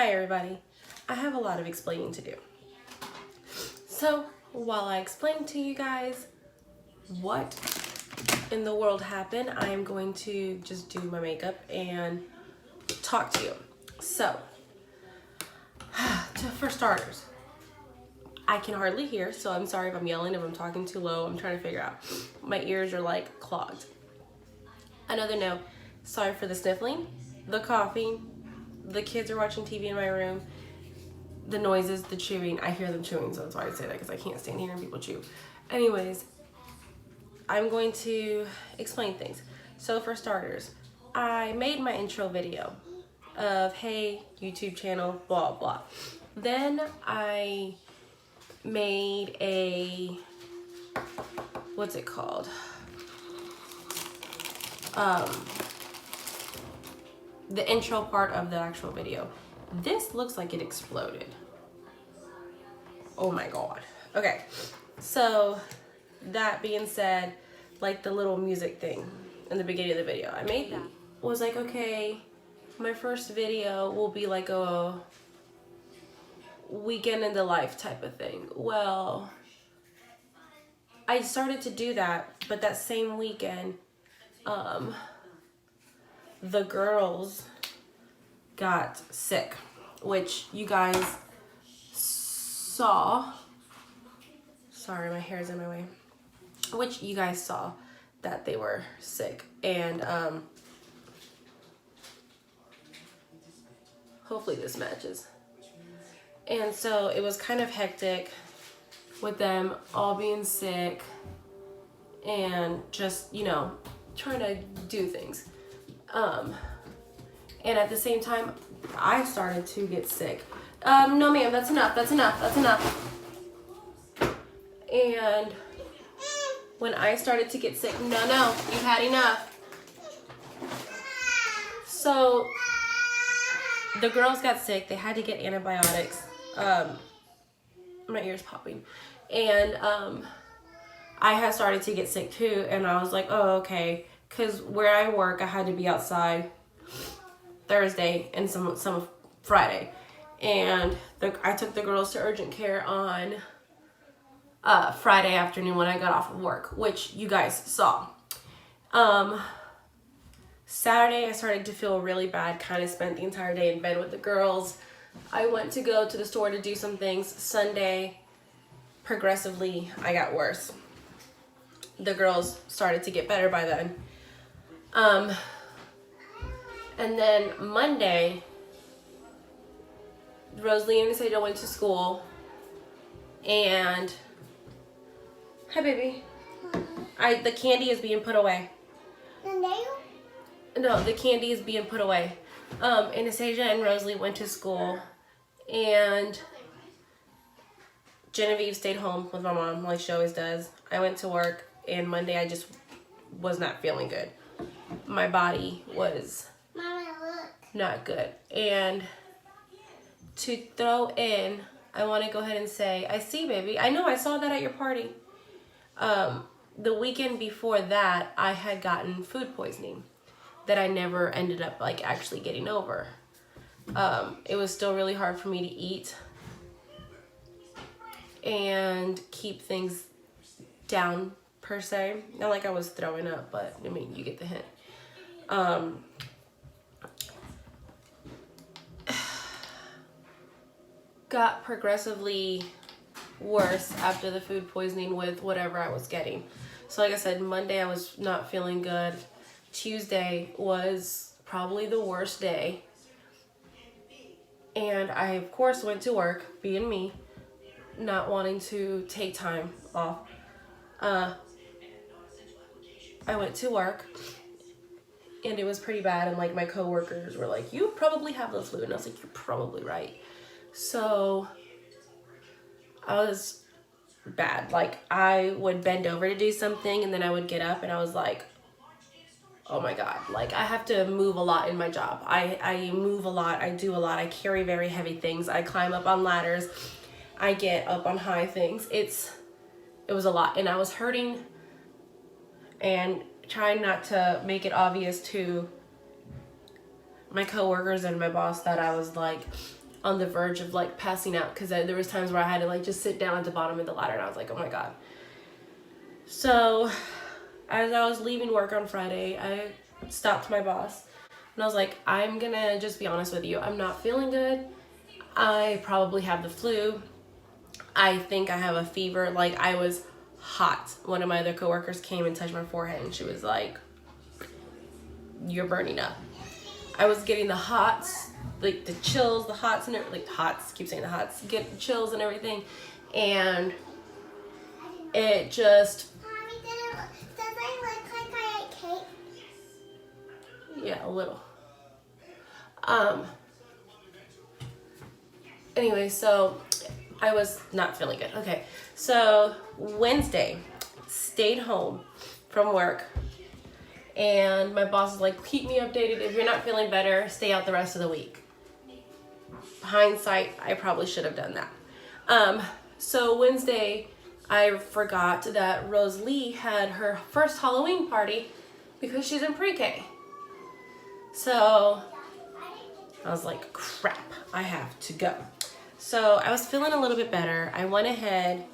Hi everybody. I have a lot of explaining to do. So while I explain to you guys what in the world happened, I am going to just do my makeup and talk to you. So, for starters, I can hardly hear, so I'm sorry if I'm yelling, if I'm talking too low. I'm trying to figure out. My ears are like clogged. Another note, sorry for the sniffling, the coughing, the kids are watching TV in my room, the noises, the chewing. I hear them chewing, so that's why I say that, because I can't stand hearing people chew. Anyways, I'm going to explain things. So for starters, I made my intro video of, hey, YouTube channel, blah, blah. Then I made a, what's it called? The intro part of the actual video. This looks like it exploded. Oh my God. Okay, so that being said, like the little music thing in the beginning of the video, I made that. Was like, okay, my first video will be like a weekend in the life type of thing. Well, I started to do that, but that same weekend, the girls got sick, which you guys saw. Sorry, my hair's in my way. Which you guys saw that they were sick, and hopefully this matches. And so it was kind of hectic with them all being sick and just, you know, trying to do things. And at the same time, I started to get sick. No ma'am, that's enough, that's enough, that's enough. And when I started to get sick, no, you've had enough. So the girls got sick, they had to get antibiotics. My ear's popping. And I had started to get sick too, and I was like, oh, okay. Cause where I work, I had to be outside Thursday and some Friday. And I took the girls to urgent care on Friday afternoon when I got off of work, which you guys saw. Saturday, I started to feel really bad, kind of spent the entire day in bed with the girls. I went to go to the store to do some things. Sunday, progressively, I got worse. The girls started to get better by then. And then Monday, Rosalie and Sadie went to school, and hi baby. The candy is being put away. No, the candy is being put away. Anastasia and Rosalie went to school, and Genevieve stayed home with my mom like she always does. I went to work, and Monday I just was not feeling good. My body was not good. And to throw in, I want to go ahead and say, I see baby, I know I saw that at your party. The weekend before that, I had gotten food poisoning that I never ended up like actually getting over. It was still really hard for me to eat and keep things down per se. Not like I was throwing up, but I mean, you get the hint. Got progressively worse after the food poisoning with whatever I was getting. So like I said, Monday I was not feeling good. Tuesday was probably the worst day. And I, of course, went to work, being me, not wanting to take time off. I went to work, and it was pretty bad. And like my coworkers were like, you probably have the flu. And I was like, you're probably right. So I was bad. Like I would bend over to do something, and then I would get up, and I was like, oh my God, like I have to move a lot in my job. I move a lot, I do a lot, I carry very heavy things, I climb up on ladders, I get up on high things. It was a lot, and I was hurting and trying not to make it obvious to my coworkers and my boss that I was like on the verge of like passing out, because there was times where I had to like just sit down at the bottom of the ladder, and I was like, oh my God. So as I was leaving work on Friday, I stopped my boss and I was like, I'm gonna just be honest with you. I'm not feeling good. I probably have the flu. I think I have a fever. Like, I was hot. One of my other coworkers came and touched my forehead and she was like, you're burning up. I was getting the hots, like the chills, the hots, and like hots, keep saying the hots, get the chills and everything. And it just, yeah, a little. Anyway, so I was not feeling good. Okay, so Wednesday, stayed home from work, and my boss was like, keep me updated. If you're not feeling better, stay out the rest of the week. Hindsight, I probably should have done that. So Wednesday, I forgot that Rose Lee had her first Halloween party because she's in pre-K. So I was like, crap, I have to go. So I was feeling a little bit better. I went ahead,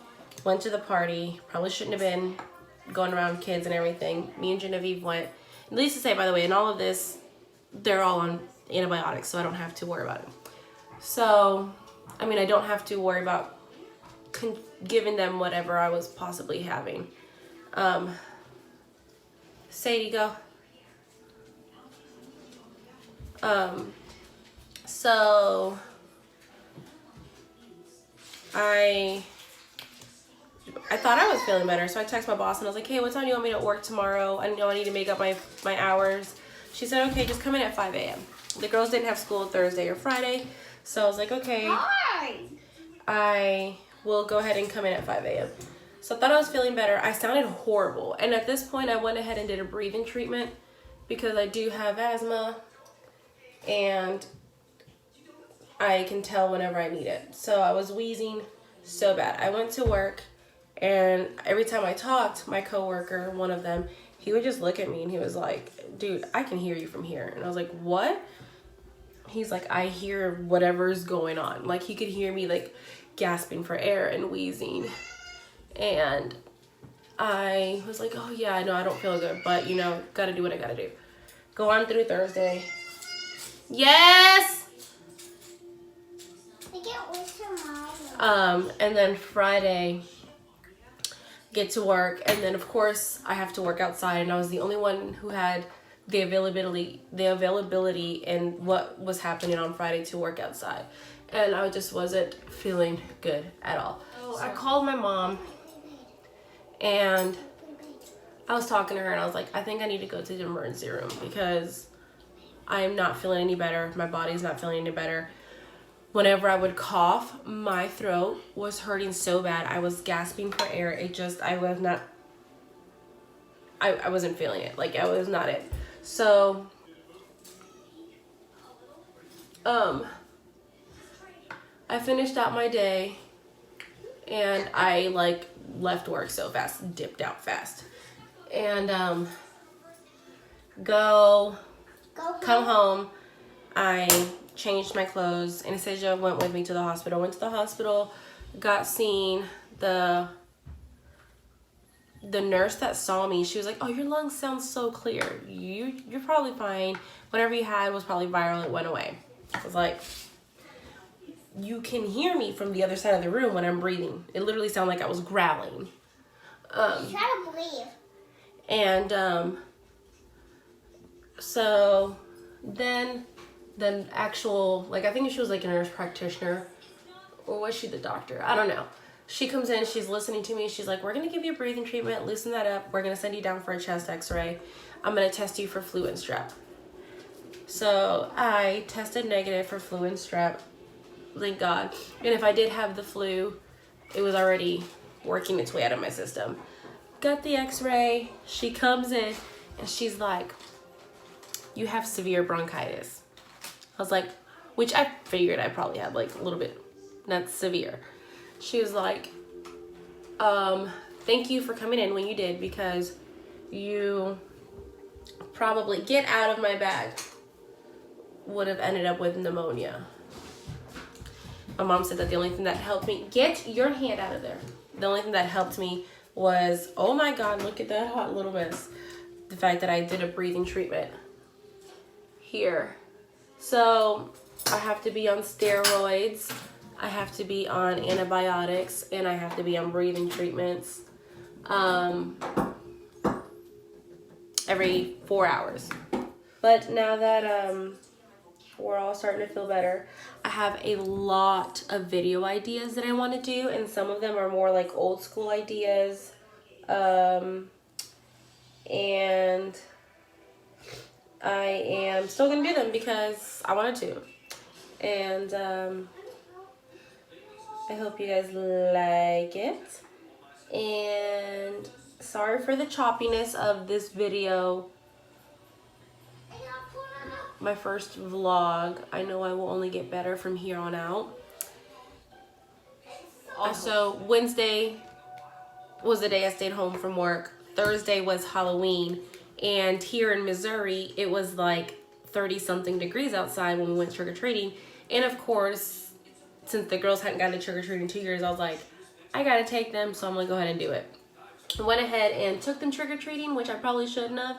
went to the party. Probably shouldn't have been going around kids and everything. Me and Genevieve went. Needless to say, by the way, in all of this, they're all on antibiotics, so I don't have to worry about it. So, I mean, I don't have to worry about giving them whatever I was possibly having. Sadie, go. So I thought I was feeling better, so I texted my boss and I was like, hey, what time do you want me to work tomorrow? I know I need to make up my hours. She said, okay, just come in at 5 a.m. The girls didn't have school Thursday or Friday, so I was like, okay, I will go ahead and come in at 5 a.m. So I thought I was feeling better. I sounded horrible, and at this point I went ahead and did a breathing treatment because I do have asthma and I can tell whenever I need it. So I was wheezing so bad. I went to work, and every time I talked, my coworker, one of them, he would just look at me and he was like, dude, I can hear you from here. And I was like, what? He's like, I hear whatever's going on. Like, he could hear me like gasping for air and wheezing. And I was like, oh yeah, I know I don't feel good, but you know, gotta do what I gotta do. Go on through Thursday. Yes! And then Friday, get to work, and then of course I have to work outside, and I was the only one who had the availability in what was happening on Friday to work outside, and I just wasn't feeling good at all. So I called my mom, and I was talking to her, and I was like, I think I need to go to the emergency room because I'm not feeling any better. My body's not feeling any better. Whenever I would cough, my throat was hurting so bad. I was gasping for air. I wasn't feeling it. Like, I was not it. So, I finished out my day, and I like left work so fast, dipped out fast, and come home. I changed my clothes. Anastasia went with me to the hospital. Went to the hospital, got seen. The nurse that saw me, she was like, oh, your lungs sound so clear. You're probably fine. Whatever you had was probably viral. It went away. I was like, you can hear me from the other side of the room when I'm breathing. It literally sounded like I was growling. Try to breathe. And so then actual, like, I think she was like a nurse practitioner, or was she the doctor? I don't know. She comes in, she's listening to me. She's like, we're going to give you a breathing treatment, loosen that up. We're going to send you down for a chest x-ray. I'm going to test you for flu and strep. So I tested negative for flu and strep, thank God. And if I did have the flu, it was already working its way out of my system. Got the x-ray. She comes in and she's like, you have severe bronchitis. I was like, which I figured I probably had like a little bit, not severe. She was like, thank you for coming in when you did, because you probably, get out of my bag, would have ended up with pneumonia. My mom said that the only thing that helped me, get your hand out of there. The only thing that helped me was, oh my God, look at that hot little mess. The fact that I did a breathing treatment here. So I have to be on steroids, I have to be on antibiotics, and I have to be on breathing treatments every 4 hours. But now that we're all starting to feel better, I have a lot of video ideas that I want to do, and some of them are more like old school ideas. And I am still gonna do them because I wanted to. And I hope you guys like it. And sorry for the choppiness of this video. My first vlog. I know I will only get better from here on out. Also, Wednesday was the day I stayed home from work. Thursday was Halloween. And here in Missouri, it was like 30-something degrees outside when we went trick-or-treating. And of course, since the girls hadn't gotten to trick-or-treating in 2 years, I was like, I gotta take them, so I'm gonna go ahead and do it. I went ahead and took them trick-or-treating, which I probably shouldn't have.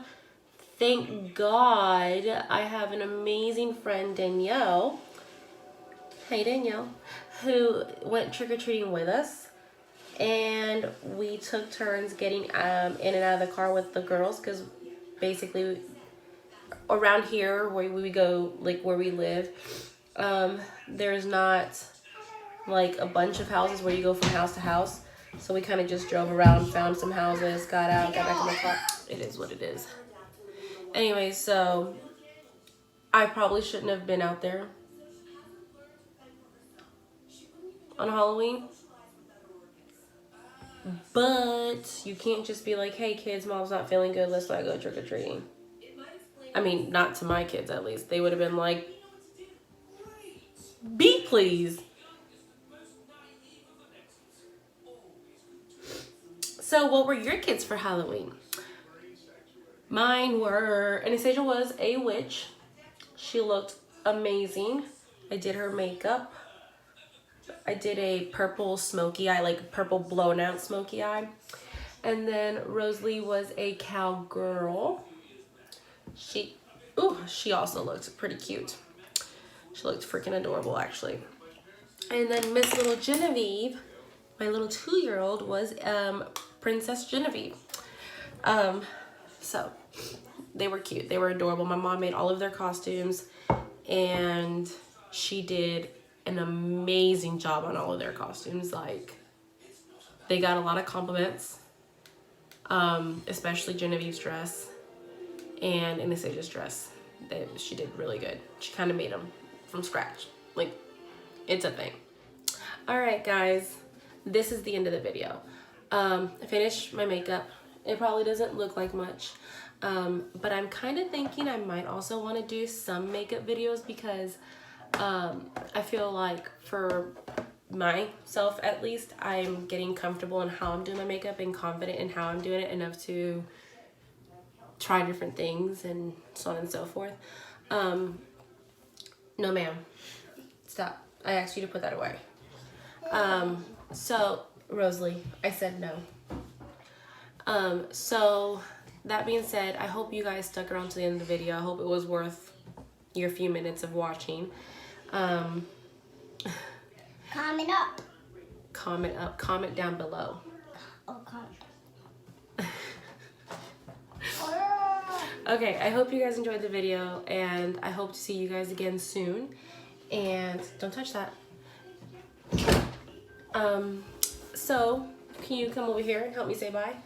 Thank God I have an amazing friend, Danielle. Hey, Danielle. Who went trick-or-treating with us. And we took turns getting in and out of the car with the girls, because basically around here where we go, like where we live, there's not like a bunch of houses where you go from house to house. So we kind of just drove around, found some houses, got out, got back in the car. It is what it is. Anyway, so I probably shouldn't have been out there on Halloween. But you can't just be like, hey kids, mom's not feeling good, let's not go trick-or-treating. I mean, not to my kids at least. They would have been like, be please. So what were your kids for Halloween? Mine were, Anastasia was a witch. She looked amazing. I did her makeup. I did a purple smoky eye, like purple blown out smoky eye. And then Rosalie was a cowgirl. She also looked pretty cute. She looked freaking adorable, actually. And then Miss Little Genevieve, my little 2-year-old, was Princess Genevieve. So they were cute. They were adorable. My mom made all of their costumes, and she did an amazing job on all of their costumes. Like, they got a lot of compliments, especially Genevieve's dress and Anastasia's dress. She did really good. She kind of made them from scratch. Like, it's a thing. All right, guys, this is the end of the video. I finished my makeup. It probably doesn't look like much, but I'm kind of thinking I might also want to do some makeup videos, because I feel like for myself at least, I'm getting comfortable in how I'm doing my makeup and confident in how I'm doing it enough to try different things and so on and so forth. No ma'am, stop. I asked you to put that away. So Rosalie, I said no. So that being said, I hope you guys stuck around to the end of the video. I hope it was worth your few minutes of watching. Comment up. Comment down below. Oh, comment. Okay, I hope you guys enjoyed the video, and I hope to see you guys again soon. And don't touch that. So can you come over here and help me say bye?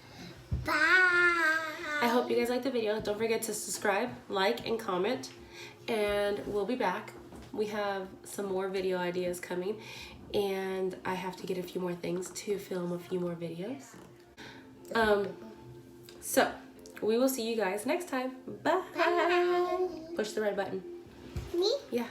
Bye. I hope you guys liked the video. Don't forget to subscribe, like, and comment, and we'll be back. We have some more video ideas coming, and I have to get a few more things to film a few more videos. So we will see you guys next time. Bye. Bye. Push the red button. Me? Yeah.